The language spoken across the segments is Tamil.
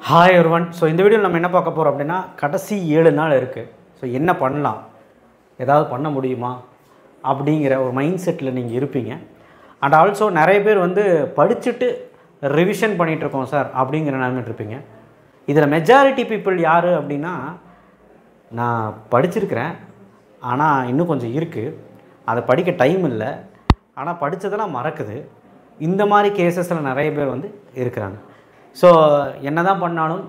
Hi everyone. ஸோ இந்த வீடியோவில் நம்ம என்ன பார்க்க போகிறோம் அப்படின்னா, கடைசி 7 நாள் இருக்குது. ஸோ என்ன பண்ணலாம், ஏதாவது பண்ண முடியுமா அப்படிங்கிற ஒரு மைண்ட் செட்டில் நீங்கள் இருப்பீங்க. அண்ட் ஆல்சோ நிறைய பேர் படிச்சுட்டு ரிவிஷன் பண்ணிகிட்ருக்கோம் சார் அப்படிங்கிற நிலைமைட்டு இருப்பீங்க. இதில் மெஜாரிட்டி பீப்புள் யார் அப்படின்னா, நான் படிச்சிருக்கிறேன் ஆனால் இன்னும் கொஞ்சம் இருக்குது, அதை படிக்க டைம் இல்லை, ஆனால் படித்ததெல்லாம் மறக்குது, இந்த மாதிரி கேசஸில் நிறைய பேர் இருக்கிறாங்க. ஸோ என்ன தான் பண்ணாலும்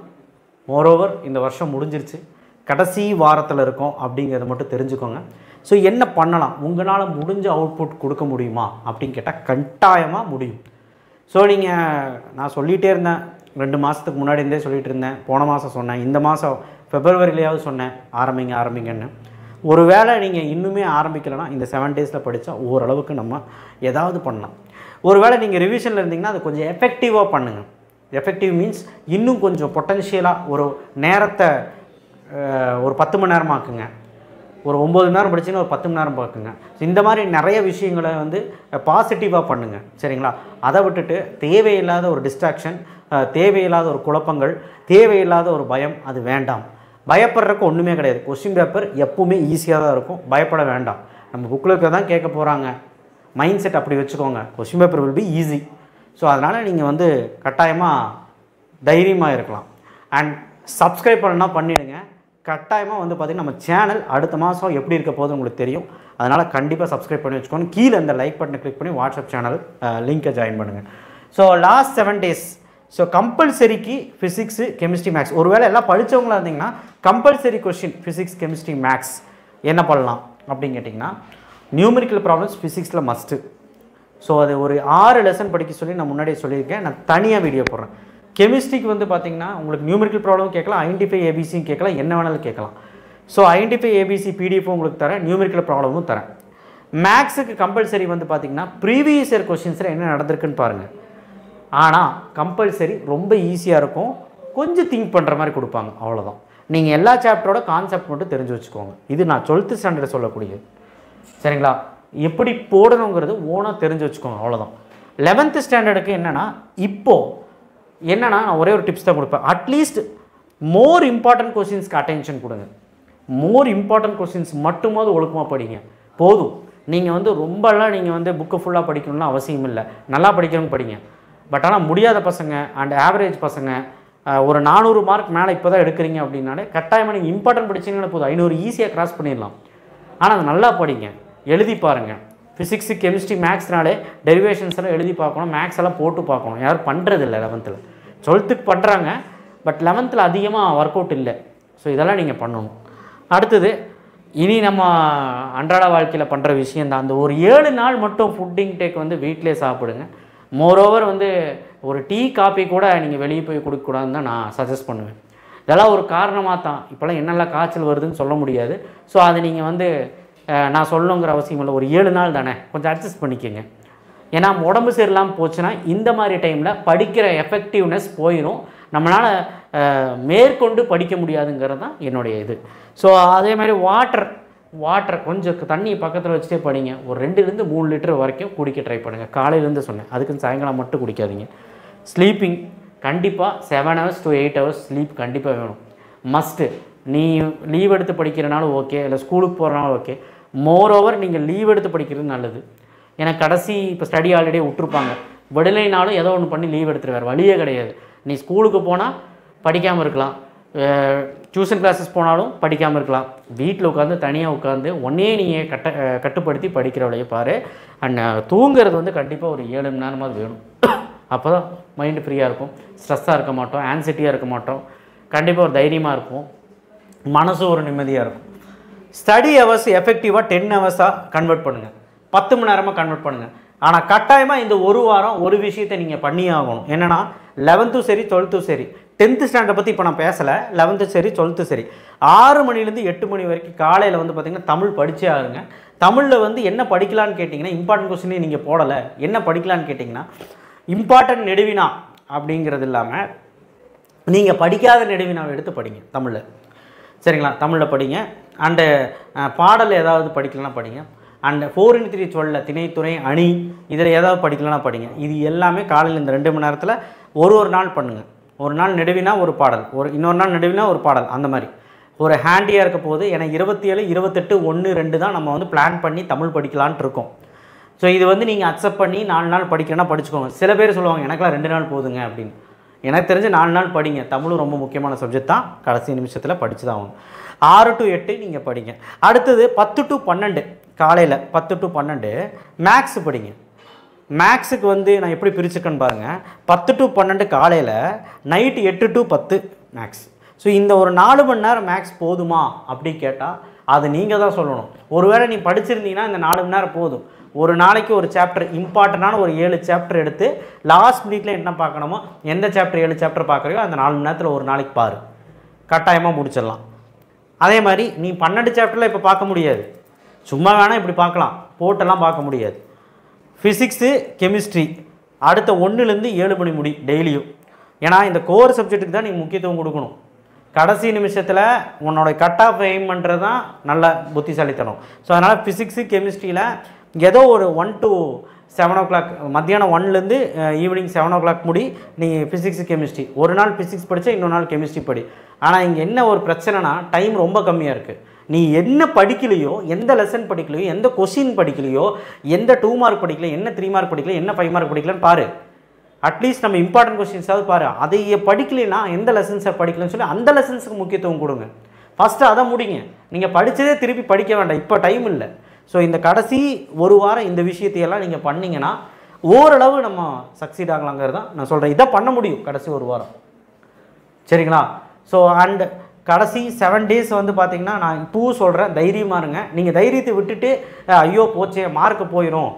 மோரோவர் இந்த வருஷம் முடிஞ்சிருச்சு, கடைசி வாரத்தில் இருக்கோம் அப்படிங்கிறத மட்டும் தெரிஞ்சுக்கோங்க. ஸோ என்ன பண்ணலாம், உங்களால் முடிஞ்ச அவுட்புட் கொடுக்க முடியுமா அப்படின்னு கேட்டால் கட்டாயமாக முடியும். ஸோ நான் சொல்லிகிட்டே இருந்தேன், 2 மாதத்துக்கு முன்னாடி இருந்தே சொல்லிகிட்டு இருந்தேன், போன மாதம் சொன்னேன், இந்த மாதம் ஃபெப்ரவரியிலேயாவது சொன்னேன் ஆரம்பிங்கன்னு. ஒரு வேளை நீங்கள் இன்னுமே ஆரம்பிக்கலைன்னா இந்த 7 டேஸில் படித்தா ஓரளவுக்கு நம்ம ஏதாவது பண்ணலாம். ஒரு வேளை நீங்கள் ரிவிஷனில் இருந்தீங்கன்னா அது கொஞ்சம் எஃபெக்டிவாக பண்ணுங்கள். எஃபெக்டிவ் மீன்ஸ் இன்னும் கொஞ்சம் பொட்டன்ஷியலாக ஒரு நேரத்தை ஒரு 10 மணி நேரம் ஆக்குங்க. ஒரு 9 மணி நேரம் படிச்சிங்கன்னா ஒரு 10 மணி நேரம் பார்க்குங்க. இந்த மாதிரி நிறைய விஷயங்களை பாசிட்டிவாக பண்ணுங்கள், சரிங்களா? அதை விட்டுட்டு தேவையில்லாத ஒரு டிஸ்ட்ராக்ஷன், தேவையில்லாத ஒரு குழப்பங்கள், தேவையில்லாத ஒரு பயம், அது வேண்டாம். பயப்படுறதுக்கு ஒன்றுமே கிடையாது. கொஸ்டின் பேப்பர் எப்பவுமே ஈஸியாக தான் இருக்கும், பயப்பட வேண்டாம். நம்ம புக்கில் இருக்க தான் கேட்க போகிறாங்க, மைண்ட் செட் அப்படி வச்சுக்கோங்க. Question paper will be easy. So அதனால் நீங்கள் கட்டாயமாக தைரியமாக இருக்கலாம். அண்ட் சப்ஸ்கிரைப் பண்ணால் பண்ணிவிடுங்க. கட்டாயமாக பார்த்திங்கன்னா நம்ம சேனல் அடுத்த மாதம் எப்படி இருக்க போகுது உங்களுக்கு தெரியும். அதனால் கண்டிப்பாக சப்ஸ்கிரைப் பண்ணி வச்சுக்கோங்க. கீழே அந்த லைக் பட்டனை கிளிக் பண்ணி வாட்ஸ்அப் சேனல் லிங்கை ஜாயின் பண்ணுங்கள். ஸோ லாஸ்ட் 7 டேஸ் ஸோ கம்பல்சரிக்கு ஃபிசிக்ஸு, கெமிஸ்ட்ரி, மேக்ஸ். ஒருவேளை எல்லாம் படித்தவங்களா இருந்தீங்கன்னா compulsory question physics, chemistry, maths என்ன பண்ணலாம் அப்படின்னு கேட்டிங்கன்னா, நியூமெரிக்கல் ப்ராப்ளம்ஸ் ஃபிசிக்ஸில் மஸ்ட்டு. ஸோ அது ஒரு 6 லெசன் படிக்க சொல்லி நான் முன்னாடியே சொல்லியிருக்கேன், நான் தனியாக வீடியோ போடுறேன். கெமிஸ்ட்ரிக்கு பார்த்திங்கன்னா உங்களுக்கு நியூமெரிக்கல் ப்ராப்ளம் கேட்கலாம், ஐடென்டிஃபை ஏபிசியும் கேட்கலாம், என்ன வேணாலும் கேட்கலாம். ஸோ ஐடென்டிஃபை ஏபிசி பிடிஎஃப் உங்களுக்கு தரேன், நியூமெரிக்கல் ப்ராப்ளமும் தரேன். மேக்ஸுக்கு கம்பல்சரி பார்த்திங்கன்னா ப்ரீவியஸ் இயர் கொஸ்டின்ஸில் என்ன நடந்திருக்குன்னு பாருங்கள். ஆனால் கம்பல்சரி ரொம்ப ஈஸியாக இருக்கும், கொஞ்சம் திங்க் பண்ணுற மாதிரி கொடுப்பாங்க, அவ்வளோதான். நீங்கள் எல்லா சாப்டரோட கான்செப்ட் மட்டும் தெரிஞ்சு வச்சுக்கோங்க. இது நான் 12th ஸ்டாண்டர்ட் சொல்லக்கூடியது, சரிங்களா? எப்படி போடணுங்கிறது ஓனாக தெரிஞ்சு வச்சுக்கோங்க, அவ்வளோதான். 11th ஸ்டாண்டர்டுக்கு நான் ஒரே ஒரு டிப்ஸ் தான் கொடுப்பேன். அட்லீஸ்ட் மோர் இம்பார்ட்டன்ட் கொஸ்டின்ஸ்க்கு அட்டென்ஷன் கொடுங்க. மோர் இம்பார்ட்டன்ட் கொஸ்டின்ஸ் மட்டுமாவது ஒழுக்கமாக படிங்க, போதும். நீங்கள் ரொம்பலாம் நீங்கள் புக்கு ஃபுல்லாக படிக்கணும்னு அவசியம் இல்லை, நல்லா படிக்கணும்னு படிங்க. பட் ஆனால் முடியாத பசங்க அண்ட் ஆவரேஜ் பசங்க ஒரு 400 மார்க் மேலே இப்போ தான் எடுக்கிறீங்க அப்படின்னாலே கட்டாயமாக நீங்கள் இம்பார்ட்டன்ட் படிச்சிங்கன்னா போதும், 500 ஈஸியாக கிராஸ் பண்ணிடலாம். ஆனால் அது நல்லா படிங்க, எழுதி பாருங்கள். ஃபிசிக்ஸு, கெமிஸ்ட்ரி, மேக்ஸ்னாலே டெரிவேஷன்ஸ் எல்லாம் எழுதி பார்க்கணும், மேக்ஸ் எல்லாம் போட்டு பார்க்கணும். யாரும் பண்ணுறதில்லை 11th. 12th பண்ணுறாங்க, பட் 11th அதிகமாக ஒர்க் அவுட் இல்லை. ஸோ இதெல்லாம் நீங்கள் பண்ணணும். அடுத்தது இனி நம்ம அன்றாட வாழ்க்கையில் பண்ணுற விஷயந்தான். அந்த ஒரு 7 நாள் மட்டும் ஃபுட் இன்டேக் வீட்டிலே சாப்பிடுங்க. மோரோவர் ஒரு டீ காப்பி கூட நீங்கள் வெளியே போய் கொடுக்கக்கூடாதுன்னு தான் நான் சஜஸ்ட் பண்ணுவேன். இதெல்லாம் ஒரு காரணமாக தான் இப்போலாம் என்னெல்லாம் காய்ச்சல் வருதுன்னு சொல்ல முடியாது. ஸோ அதை நீங்கள் நான் சொல்லணுங்கிற அவசியம் இல்லை. ஒரு 7 நாள் தானே, கொஞ்சம் அட்ஜஸ்ட் பண்ணிக்கோங்க. ஏன்னா உடம்பு சரியில்லாமல் போச்சுன்னா இந்த மாதிரி டைமில் படிக்கிற எஃபெக்டிவ்னஸ் போயிடும், நம்மளால் மேற்கொண்டு படிக்க முடியாதுங்கிறது தான் என்னுடைய இது. ஸோ அதே மாதிரி வாட்டர் கொஞ்சம் தண்ணியை பக்கத்தில் வச்சுட்டே படிங்க. ஒரு 2-3 லிட்டர் வரைக்கும் குடிக்க ட்ரை பண்ணுங்கள். காலையிலேருந்து சொன்னேன், அதுக்குன்னு சாயங்காலம் மட்டும் குடிக்காதீங்க. ஸ்லீப்பிங் கண்டிப்பாக 7 hours to 8 hours ஸ்லீப் கண்டிப்பாக வேணும், மஸ்ட்டு. நீ லீவ் எடுத்து படிக்கிறனாலும் ஓகே, இல்லை ஸ்கூலுக்கு போகிறனாலும் ஓகே. மோரோவர் நீங்கள் லீவ் எடுத்து படிக்கிறது நல்லது. ஏன்னா கடைசி இப்போ ஸ்டடி ஆல்ரெடி விட்டுருப்பாங்க, விடலைனாலும் ஏதோ ஒன்று பண்ணி லீவ் எடுத்துட்டு வேறு வழியே கிடையாது. நீ ஸ்கூலுக்கு போனால் படிக்காமல் இருக்கலாம், டியூஷன் கிளாஸஸ் போனாலும் படிக்காமல் இருக்கலாம். வீட்டில் உட்காந்து தனியாக உட்காந்து ஒன்றே நீங்கள் கட்டுப்படுத்தி படிக்கிற வழியை பாரு. அண்ட் தூங்குறது கண்டிப்பாக ஒரு 7 மணி நேரமாவது வேணும். அப்போ தான் மைண்டு ஃப்ரீயாக இருக்கும், ஸ்ட்ரெஸ்ஸாக இருக்க மாட்டோம், ஆன்சைட்டியாக இருக்க மாட்டோம், கண்டிப்பாக ஒரு தைரியமாக இருக்கும், மனசு ஒரு நிம்மதியாக இருக்கும். ஸ்டடி ஹவர்ஸ் எஃபெக்டிவாக 10 ஹவர்ஸாக கன்வெர்ட் பண்ணுங்கள், 10 மணி நேரமாக கன்வெர்ட் பண்ணுங்கள். ஆனால் கட்டாயமாக இந்த ஒரு வாரம் ஒரு விஷயத்தை நீங்கள் பண்ணியே ஆகணும். என்னென்னா 11th சரி 12th சரி, 10th ஸ்டாண்டர்ட் பற்றி இப்போ நான் பேசலை, 11th சரி 12th சரி, 6 மணிலேருந்து 8 மணி வரைக்கும் காலையில் பார்த்திங்கன்னா தமிழ் படித்தே ஆகுங்க. தமிழில் என்ன படிக்கலான்னு கேட்டிங்கன்னா, இம்பார்ட்டன்ட் கொஸ்டினே நீங்கள் போடலை, என்ன படிக்கலான்னு கேட்டிங்கன்னா, இம்பார்ட்டன்ட் நெடுவினா அப்படிங்கிறது இல்லாமல் நீங்கள் படிக்காத நெடுவினாவை எடுத்து படிங்க தமிழில், சரிங்களா? தமிழில் படிங்க. அண்டு பாடல் ஏதாவது படிக்கலன்னா படிங்க. அண்ட் 4×3 12 திணைத்துறை அணி இதில் ஏதாவது படிக்கலன்னா படிங்க. இது எல்லாமே காலையில் இந்த 2 மணி நேரத்தில் ஒரு நாள் பண்ணுங்கள். ஒரு நாள் நெடுவினா ஒரு பாடல், இன்னொரு நாள் நெடுவினா ஒரு பாடல், அந்த மாதிரி ஒரு ஹேண்டியாக இருக்க போது. ஏன்னா 27, 28, 1, 2 தான் நம்ம வந்து பிளான் பண்ணி தமிழ் படிக்கலான்ட்டு இருக்கோம். ஸோ இது வந்து நீங்கள் அக்செப்ட் பண்ணி 4 நாள் படிக்கிறேன்னா படிச்சுக்கோங்க. சில பேர் சொல்லுவாங்க எனக்குலாம் 2 நாள் போதுங்க அப்படின்னு. எனக்கு தெரிஞ்சு 4 நாள் படிங்க. தமிழும் ரொம்ப முக்கியமான சப்ஜெக்ட் தான், கடைசி நிமிஷத்தில் படித்து தான் ஆகணும். 6 to 8 நீங்கள் படிங்க. அடுத்தது 10 to 12 காலையில் 10 to 12 மேக்ஸ் படிங்க. மேக்ஸுக்கு வந்து நான் எப்படி பிரிச்சுக்கன்னு பாருங்கள். 10 to 12 காலையில், நைட்டு 8 to 10 மேக்ஸ். ஸோ இந்த ஒரு 4 மணி நேரம் மேக்ஸ் போதுமா அப்படி கேட்டால் அது நீங்கள் தான் சொல்லணும். ஒருவேளை நீ படிச்சிருந்தீங்கன்னா இந்த 4 மணி நேரம் போதும். ஒரு நாளைக்கு ஒரு சாப்டர், இம்பார்ட்டண்டான ஒரு 7 சாப்டர் எடுத்து லாஸ்ட் மினிட்ல என்ன பார்க்கணுமோ, எந்த சாப்டர் 7 சாப்டர் பார்க்குறியோ அந்த 4 மணி நேரத்தில் ஒரு நாளைக்கு பாரு, கட்டாயமாக முடிச்சிடலாம். அதே மாதிரி நீ 12 சாப்டரில் இப்போ பார்க்க முடியாது, சும்மா வேணால் இப்படி பார்க்கலாம், போட்டெல்லாம் பார்க்க முடியாது. ஃபிசிக்ஸு, கெமிஸ்ட்ரி அடுத்த 1லேருந்து 7 மணி முடி டெய்லியும். ஏன்னா இந்த கோர் சப்ஜெக்ட்டுக்கு தான் நீ முக்கியத்துவம் கொடுக்கணும். கடைசி நிமிஷத்தில் உன்னோட கட் ஆஃப் எய்ம் பண்ணுறது தான் நல்ல புத்திசாலித்தனம். ஸோ அதனால் ஃபிசிக்ஸு, கெமிஸ்ட்ரியில் ஏதோ ஒரு 1 to 7 o'clock, மத்தியானம் 1லேருந்து ஈவினிங் 7 o'clock முடி நீ ஃபிசிக்ஸு, கெமிஸ்ட்ரி. ஒரு நாள் ஃபிசிக்ஸ் படித்தா இன்னொரு நாள் கெமிஸ்ட்ரி படி. ஆனால் இங்கே என்ன ஒரு பிரச்சனைனா டைம் ரொம்ப கம்மியாக இருக்குது. நீ என்ன படிக்கலையோ, எந்த லெசன் படிக்கலையோ, எந்த கொஷின் படிக்கலையோ, எந்த 2 மார்க் படிக்கலையோ, என்ன 3 மார்க் படிக்கலையோ, என்ன 5 மார்க் படிக்கலன்னு பாரு. அட்லீஸ்ட் நம்ம இம்பார்ட்டன்ட் கொஸ்டின்ஸாவது பாரு. அதை படிக்கலைன்னா எந்த லெசன்ஸை படிக்கலன்னு சொல்லி அந்த லெசன்ஸுக்கு முக்கியத்துவம் கொடுங்க. ஃபஸ்ட்டு அதை முடிங்க. நீங்கள் படித்ததே திருப்பி படிக்க வேண்டாம், இப்போ டைம் இல்லை. ஸோ இந்த கடைசி ஒரு வாரம் இந்த விஷயத்தையெல்லாம் நீங்கள் பண்ணிங்கன்னா ஓரளவு நம்ம சக்சீட் ஆகலாங்கிறது தான் நான் சொல்கிறேன். இதை பண்ண முடியும் கடைசி ஒரு வாரம், சரிங்களா? ஸோ அண்ட் கடைசி 7 days வந்து பார்த்திங்கன்னா நான் இப்போவும் சொல்கிறேன், தைரியமாக இருங்க. நீங்கள் தைரியத்தை விட்டுட்டு ஐயோ போச்சே மார்க்கு போயிடும்,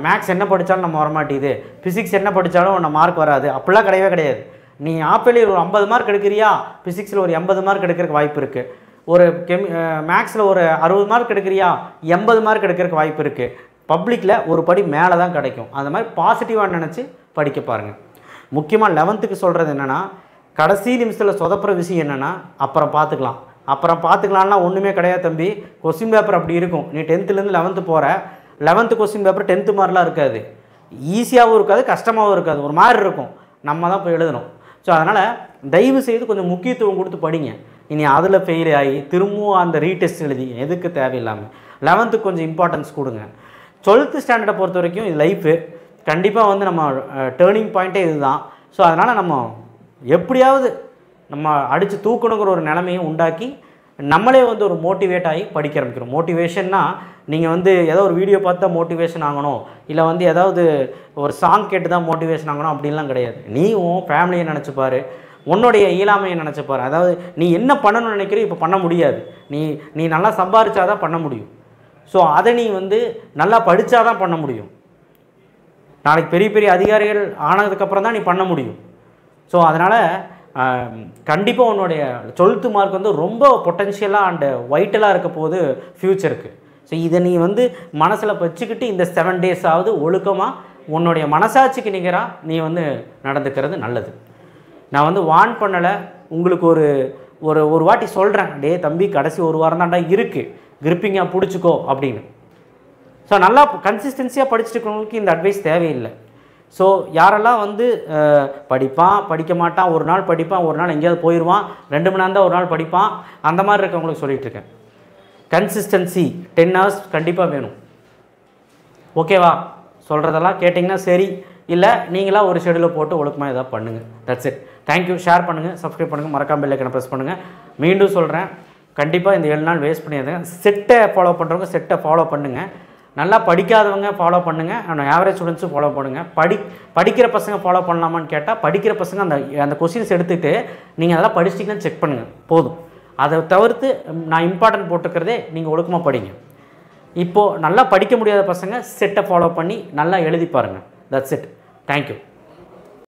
மேக்ஸ் என்ன படித்தாலும் நம்ம வரமாட்டேது, ஃபிசிக்ஸ் என்ன படித்தாலும் நம்ம மார்க் வராது, அப்படிலாம் கிடையவே கிடையாது. நீ ஆப்பிளில் ஒரு 50 மார்க் எடுக்கிறியா, ஃபிசிக்ஸில் ஒரு 80 மார்க் எடுக்கிறதுக்கு வாய்ப்பு இருக்குது. ஒரு மேக்ஸில் ஒரு 60 மார்க் எடுக்கிறியா, 80 மார்க் எடுக்கிறதுக்கு வாய்ப்பு இருக்குது. பப்ளிக்கில் ஒரு படி மேலே தான் கிடைக்கும். அந்த மாதிரி பாசிட்டிவாக நினச்சி படிக்க பாருங்கள். முக்கியமாக 11th சொல்கிறது என்னென்னா, கடைசி நிமிஷத்தில் சொதப்புற விஷயம் என்னென்னா அப்புறம் பார்த்துக்கலாம்னா ஒன்றுமே கிடையாது தம்பி. கொஸ்டின் பேப்பர் அப்படி இருக்கும். நீ 10th 11th போகிற, 11th கொஸ்டின் பேப்பர் 10th மாதிரிலாம் இருக்காது, ஈஸியாகவும் இருக்காது, கஷ்டமாகவும் இருக்காது, ஒரு மாதிரி இருக்கும். நம்ம தான் போய் எழுதணும். ஸோ அதனால் தயவு செய்து கொஞ்சம் முக்கியத்துவம் கொடுத்து படிங்க. இனி அதில் ஃபெயில் ஆகி திரும்பவும் அந்த ரீடெஸ்ட் எழுதி எதுக்கு தேவையில்லாமல் 11th கொஞ்சம் இம்பார்ட்டன்ஸ் கொடுங்க. 12th ஸ்டாண்டர்டை பொறுத்த வரைக்கும் இது லைஃபு. கண்டிப்பாக வந்து நம்ம டேர்னிங் பாயிண்ட்டே இதுதான். ஸோ அதனால் நம்ம எப்படியாவது நம்ம அடித்து தூக்கணுங்கிற ஒரு நிலைமையை உண்டாக்கி நம்மளே வந்து ஒரு மோட்டிவேட் ஆகி படிக்க ஆரம்பிக்கிறோம். மோட்டிவேஷன்னா நீங்கள் வந்து ஏதோ ஒரு வீடியோ பார்த்து தான் மோட்டிவேஷன் ஆகணும், இல்லை வந்து ஏதாவது ஒரு சாங் கேட்டு தான் மோட்டிவேஷன் ஆகணும் அப்படின்லாம் கிடையாது. நீ உன் ஃபேமிலியை நினச்சிப்பார், உன்னுடைய இயலாமையை நினச்சிப்பார். அதாவது நீ என்ன பண்ணணும்னு நினைக்கிறீ இப்போ பண்ண முடியாது, நீ நல்லா சம்பாதிச்சா தான் பண்ண முடியும். ஸோ அதை நீ வந்து நல்லா படித்தா தான் பண்ண முடியும். நாளைக்கு பெரிய பெரிய அதிகாரிகள் ஆனதுக்கப்புறம் தான் நீ பண்ண முடியும். ஸோ அதனால் கண்டிப்பாக உன்னுடைய 12th மார்க் வந்து ரொம்ப பொட்டென்ஷியலாக அண்டு வைட்டலாக இருக்க போது ஃப்யூச்சருக்கு. ஸோ இதை நீ வந்து மனசில் வச்சுக்கிட்டு இந்த 7 days ஒழுக்கமாக உன்னுடைய மனசாட்சிக்கு நிகராக நீ வந்து நடந்துக்கிறது நல்லது. நான் வந்து வார்ன் பண்ணலை, உங்களுக்கு ஒரு வாட்டி சொல்கிறேன், டே தம்பி கடைசி ஒரு வாரம் தான்டா இருக்குது, கிரிப்பிங்காக பிடிச்சிக்கோ அப்படின்னு. ஸோ நல்லா கன்சிஸ்டன்சியாக படிச்சுட்டு இருக்கிறவங்களுக்கு இந்த அட்வைஸ் தேவையில்லை. ஸோ யாரெல்லாம் வந்து படிக்க மாட்டான், ஒரு நாள் படிப்பான், ஒரு நாள் எங்கேயாவது போயிடுவான், 2 மணி நேரம் தான் ஒரு நாள் படிப்பான், அந்த மாதிரி இருக்கவங்களுக்கு சொல்லிகிட்ருக்கேன். கன்சிஸ்டன்சி 10 hours கண்டிப்பாக வேணும். ஓகேவா? சொல்கிறதெல்லாம் கேட்டிங்கன்னா சரி, இல்லை நீங்களாக ஒரு ஷெடியூலை போட்டு ஒழுக்கமாக எதாவது பண்ணுங்கள். That's it. தேங்க்யூ. ஷேர் பண்ணுங்கள், சப்ஸ்கிரைப் பண்ணுங்கள், மறக்காம பெல் ஐக்கனை ப்ரெஸ் பண்ணுங்கள். மீண்டும் சொல்கிறேன், கண்டிப்பாக இந்த 7 நாள் வேஸ்ட் பண்ணிடுங்க. செட்டை ஃபாலோ பண்ணுறவங்க செட்டை ஃபாலோ பண்ணுங்கள். நல்லா படிக்காதவங்க ஃபாலோ பண்ணுங்கள், ஆவரேஜ் ஸ்டூடெண்ட்ஸும் ஃபாலோ பண்ணுங்கள். படிக்கிற பசங்க ஃபாலோ பண்ணலாமான்னு கேட்டால் படிக்கிற பசங்க அந்த கொஸ்டின்ஸ் எடுத்துகிட்டு நீங்கள் அதெல்லாம் படிச்சிட்டிங்கன்னு செக் பண்ணுங்கள் போதும். அதை தவிர்த்து நான் இம்பார்ட்டன்ட் போட்டுக்கிறதே நீங்கள் ஒழுக்கமாக படிங்க. இப்போது நல்லா படிக்க முடியாத பசங்க செட்டை ஃபாலோ பண்ணி நல்லா எழுதி பாருங்கள். That's it. தேங்க்யூ.